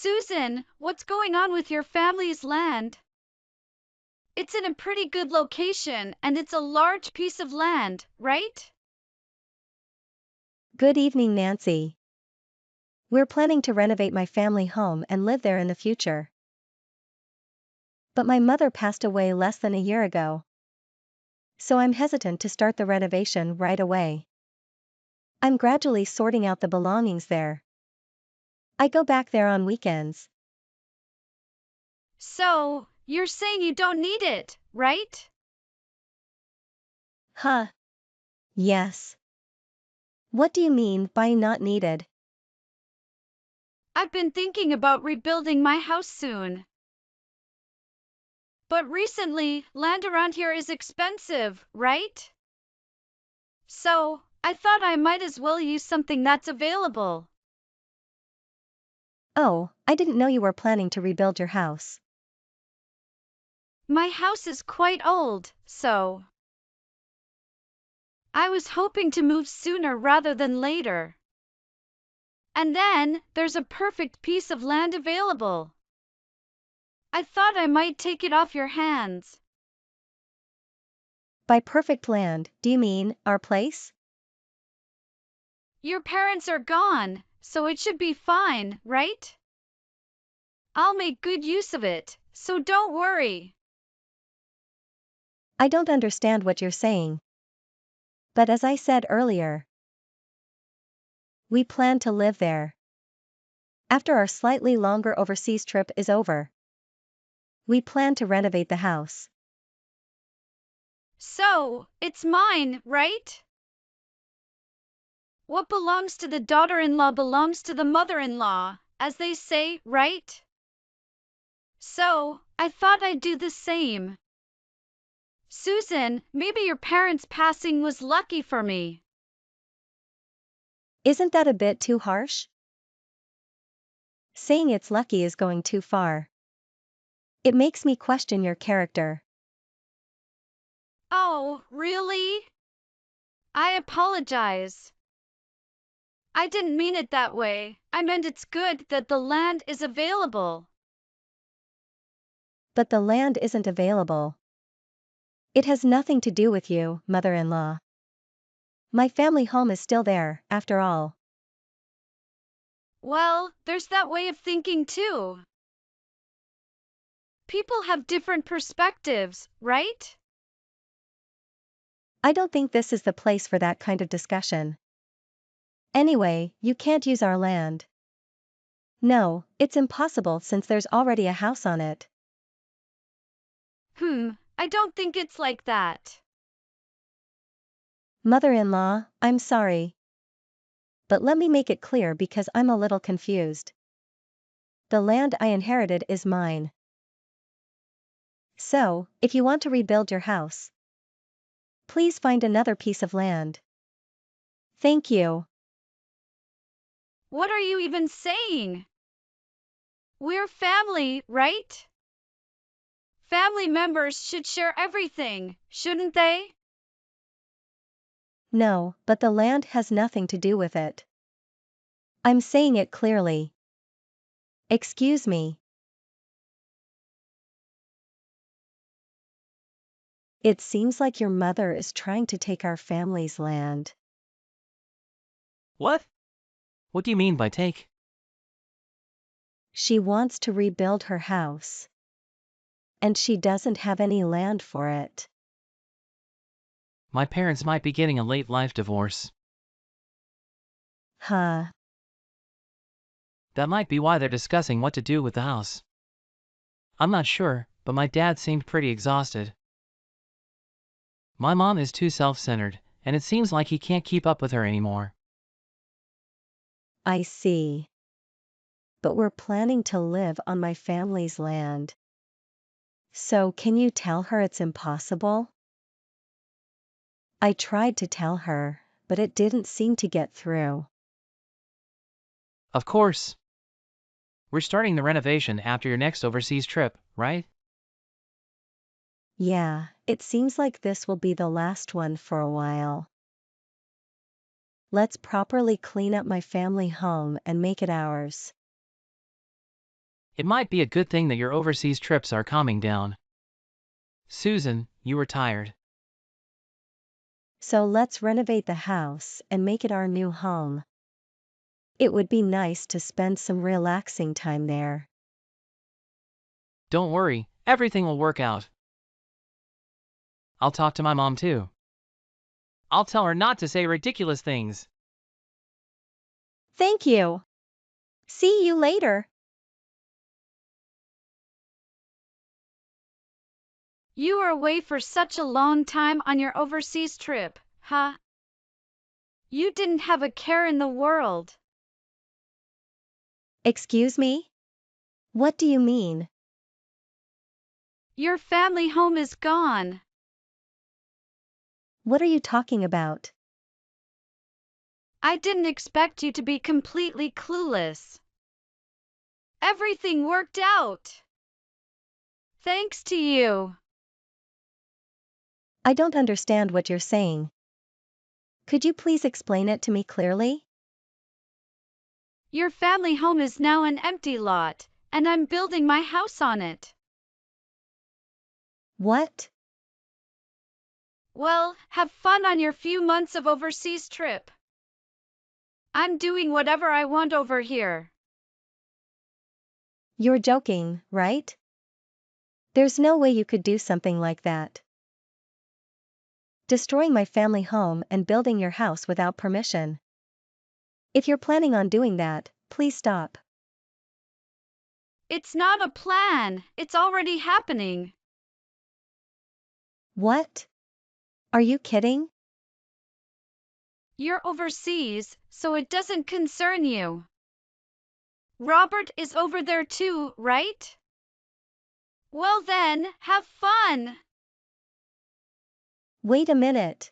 Susan, what's going on with your family's land? It's in a pretty good location and it's a large piece of land, right? Good evening, Nancy. We're planning to renovate my family home and live there in the future. But my mother passed away less than a year ago. So I'm hesitant to start the renovation right away. I'm gradually sorting out the belongings there. I go back there on weekends. So, you're saying you don't need it, right? Huh. Yes. What do you mean by not needed? I've been thinking about rebuilding my house soon. But recently, land around here is expensive, right? So, I thought I might as well use something that's available. Oh, I didn't know you were planning to rebuild your house. My house is quite old, so I was hoping to move sooner rather than later. And then, there's a perfect piece of land available. I thought I might take it off your hands. By perfect land, do you mean our place? Your parents are gone, so it should be fine, right? I'll make good use of it, so don't worry. I don't understand what you're saying. But as I said earlier, we plan to live there. After our slightly longer overseas trip is over, we plan to renovate the house. So, it's mine, right? What belongs to the daughter-in-law belongs to the mother-in-law, as they say, right? So, I thought I'd do the same. Susan, maybe your parents' passing was lucky for me. Isn't that a bit too harsh? Saying it's lucky is going too far. It makes me question your character. Oh, really? I apologize. I didn't mean it that way. I meant it's good that the land is available. But the land isn't available. It has nothing to do with you, mother-in-law. My family home is still there, after all. Well, there's that way of thinking too. People have different perspectives, right? I don't think this is the place for that kind of discussion. Anyway, you can't use our land. No, it's impossible since there's already a house on it. I don't think it's like that. Mother-in-law, I'm sorry. But let me make it clear because I'm a little confused. The land I inherited is mine. So, if you want to rebuild your house, please find another piece of land. Thank you. What are you even saying? We're family, right? Family members should share everything, shouldn't they? No, but the land has nothing to do with it. I'm saying it clearly. Excuse me. It seems like your mother is trying to take our family's land. What? What do you mean by take? She wants to rebuild her house. And she doesn't have any land for it. My parents might be getting a late life divorce. Huh. That might be why they're discussing what to do with the house. I'm not sure, but my dad seemed pretty exhausted. My mom is too self-centered, and it seems like he can't keep up with her anymore. I see. But we're planning to live on my family's land. So can you tell her it's impossible? I tried to tell her, but it didn't seem to get through. Of course. We're starting the renovation after your next overseas trip, right? Yeah, it seems like this will be the last one for a while. Let's properly clean up my family home and make it ours. It might be a good thing that your overseas trips are calming down. Susan, you were tired. So let's renovate the house and make it our new home. It would be nice to spend some relaxing time there. Don't worry, everything will work out. I'll talk to my mom too. I'll tell her not to say ridiculous things. Thank you. See you later. You were away for such a long time on your overseas trip, huh? You didn't have a care in the world. Excuse me? What do you mean? Your family home is gone. What are you talking about? I didn't expect you to be completely clueless. Everything worked out. Thanks to you. I don't understand what you're saying. Could you please explain it to me clearly? Your family home is now an empty lot, and I'm building my house on it. What? Well, have fun on your few months of overseas trip. I'm doing whatever I want over here. You're joking, right? There's no way you could do something like that. Destroying my family home and building your house without permission. If you're planning on doing that, please stop. It's not a plan, it's already happening. What? Are you kidding? You're overseas, so it doesn't concern you. Robert is over there too, right? Well then, have fun! Wait a minute.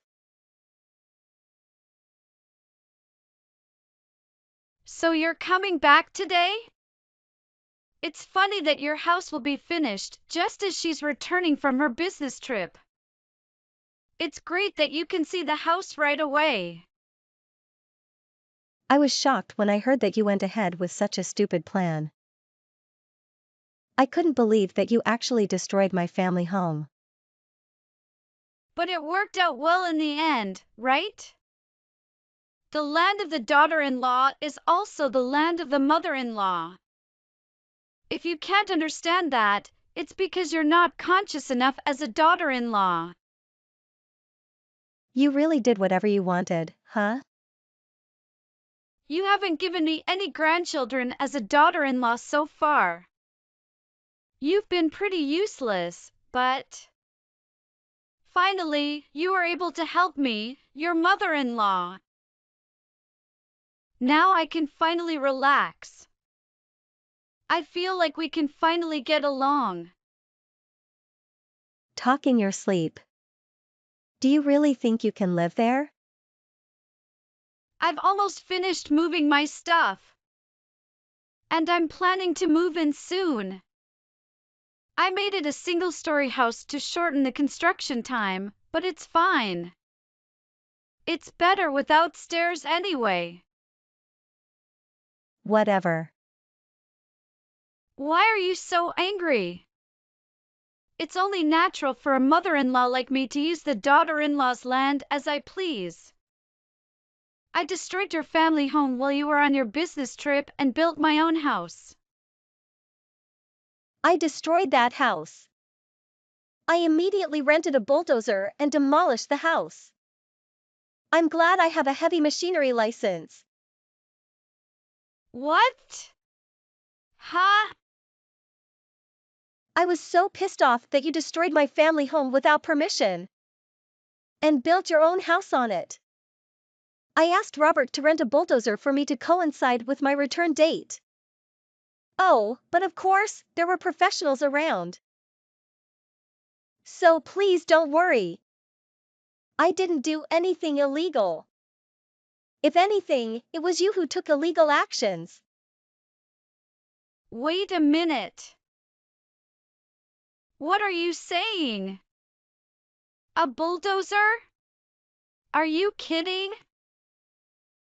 So you're coming back today? It's funny that your house will be finished just as she's returning from her business trip. It's great that you can see the house right away. I was shocked when I heard that you went ahead with such a stupid plan. I couldn't believe that you actually destroyed my family home. But it worked out well in the end, right? The land of the daughter-in-law is also the land of the mother-in-law. If you can't understand that, it's because you're not conscious enough as a daughter-in-law. You really did whatever you wanted, huh? You haven't given me any grandchildren as a daughter-in-law so far. You've been pretty useless, but finally, you were able to help me, your mother-in-law. Now I can finally relax. I feel like we can finally get along. Talk in your sleep. Do you really think you can live there? I've almost finished moving my stuff. And I'm planning to move in soon. I made it a single-story house to shorten the construction time, but it's fine. It's better without stairs anyway. Whatever. Why are you so angry? It's only natural for a mother-in-law like me to use the daughter-in-law's land as I please. I destroyed your family home while you were on your business trip and built my own house. I destroyed that house. I immediately rented a bulldozer and demolished the house. I'm glad I have a heavy machinery license. What? Huh? I was so pissed off that you destroyed my family home without permission and built your own house on it. I asked Robert to rent a bulldozer for me to coincide with my return date. Oh, but of course, there were professionals around. So please don't worry. I didn't do anything illegal. If anything, it was you who took illegal actions. Wait a minute. What are you saying? A bulldozer? Are you kidding?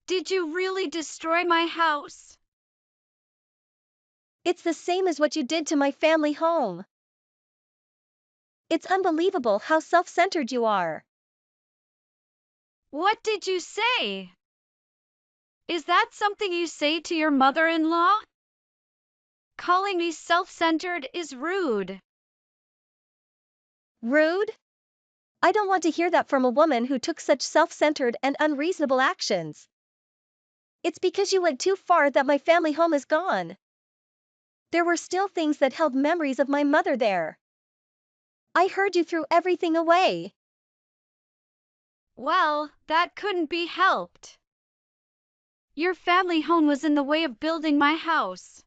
Did you really destroy my house? It's the same as what you did to my family home. It's unbelievable how self-centered you are. What did you say? Is that something you say to your mother-in-law? Calling me self-centered is rude. Rude? I don't want to hear that from a woman who took such self-centered and unreasonable actions. It's because you went too far that my family home is gone. There were still things that held memories of my mother there. I heard you threw everything away. Well, that couldn't be helped. Your family home was in the way of building my house.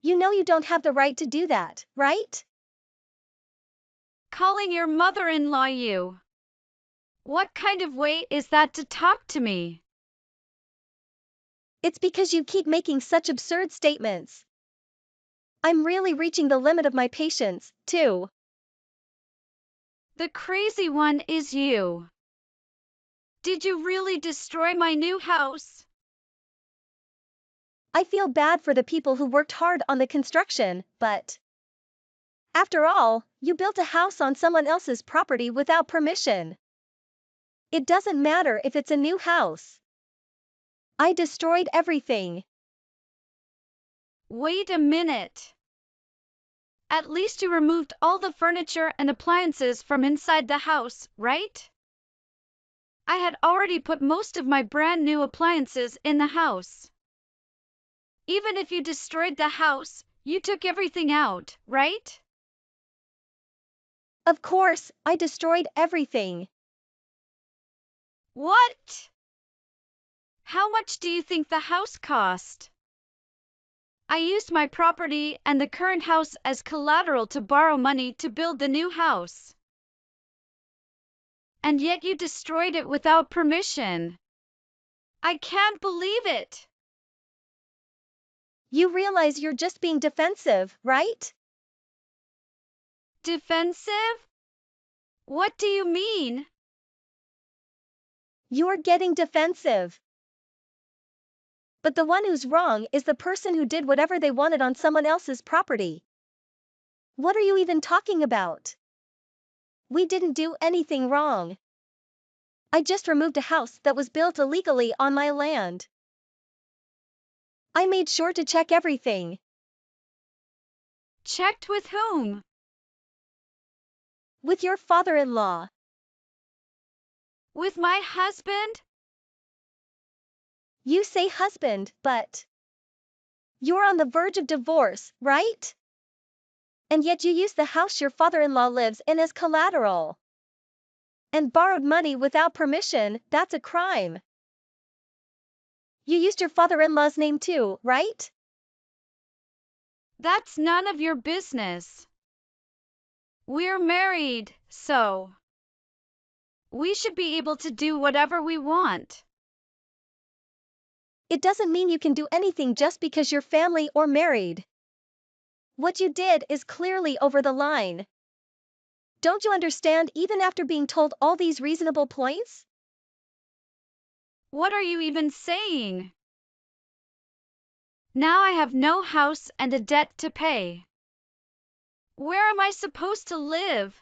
You know you don't have the right to do that, right? Calling your mother-in-law you. What kind of way is that to talk to me? It's because you keep making such absurd statements. I'm really reaching the limit of my patience, too. The crazy one is you. Did you really destroy my new house? I feel bad for the people who worked hard on the construction, but after all, you built a house on someone else's property without permission. It doesn't matter if it's a new house. I destroyed everything. Wait a minute. At least you removed all the furniture and appliances from inside the house, right? I had already put most of my brand new appliances in the house. Even if you destroyed the house, you took everything out, right? Of course, I destroyed everything. What? How much do you think the house cost? I used my property and the current house as collateral to borrow money to build the new house. And yet you destroyed it without permission. I can't believe it. You realize you're just being defensive, right? Defensive? What do you mean? You're getting defensive. But the one who's wrong is the person who did whatever they wanted on someone else's property. What are you even talking about? We didn't do anything wrong. I just removed a house that was built illegally on my land. I made sure to check everything. Checked with whom? With your father-in-law. With my husband? You say husband, but you're on the verge of divorce, right? And yet you used the house your father-in-law lives in as collateral. And borrowed money without permission, that's a crime. You used your father-in-law's name too, right? That's none of your business. We're married, so we should be able to do whatever we want. It doesn't mean you can do anything just because you're family or married. What you did is clearly over the line. Don't you understand even after being told all these reasonable points? What are you even saying? Now I have no house and a debt to pay. Where am I supposed to live?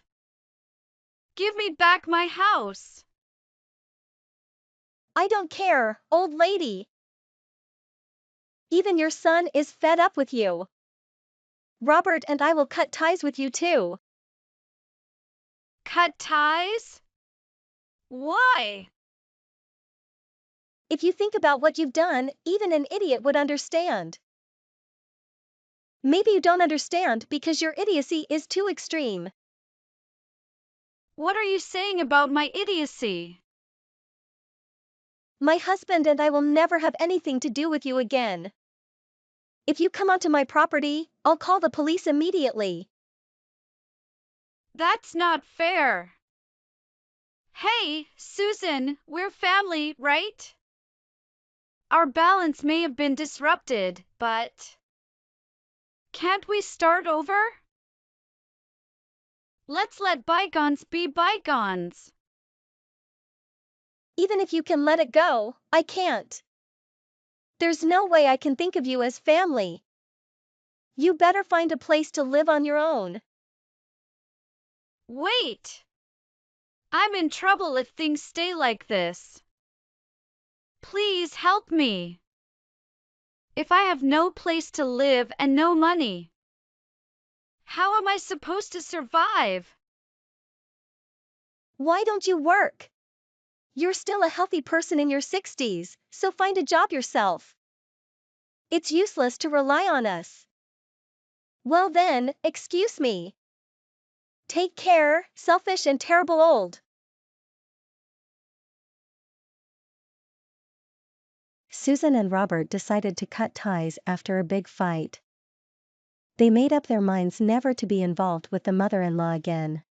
Give me back my house. I don't care, old lady. Even your son is fed up with you. Robert and I will cut ties with you too. Cut ties? Why? If you think about what you've done, even an idiot would understand. Maybe you don't understand because your idiocy is too extreme. What are you saying about my idiocy? My husband and I will never have anything to do with you again. If you come onto my property, I'll call the police immediately. That's not fair. Hey, Susan, we're family, right? Our balance may have been disrupted, but can't we start over? Let's let bygones be bygones. Even if you can let it go, I can't. There's no way I can think of you as family. You better find a place to live on your own. Wait! I'm in trouble if things stay like this. Please help me. If I have no place to live and no money, how am I supposed to survive? Why don't you work? You're still a healthy person in your 60s, so find a job yourself. It's useless to rely on us. Well then, excuse me. Take care, selfish and terrible old. Susan and Robert decided to cut ties after a big fight. They made up their minds never to be involved with the mother-in-law again.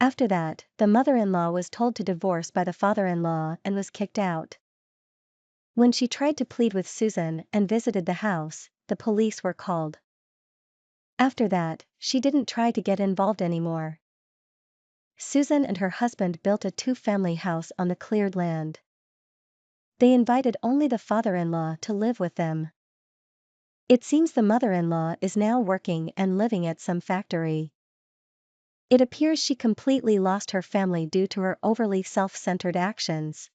After that, the mother-in-law was told to divorce by the father-in-law and was kicked out. When she tried to plead with Susan and visited the house, the police were called. After that, she didn't try to get involved anymore. Susan and her husband built a two-family house on the cleared land. They invited only the father-in-law to live with them. It seems the mother-in-law is now working and living at some factory. It appears she completely lost her family due to her overly self-centered actions.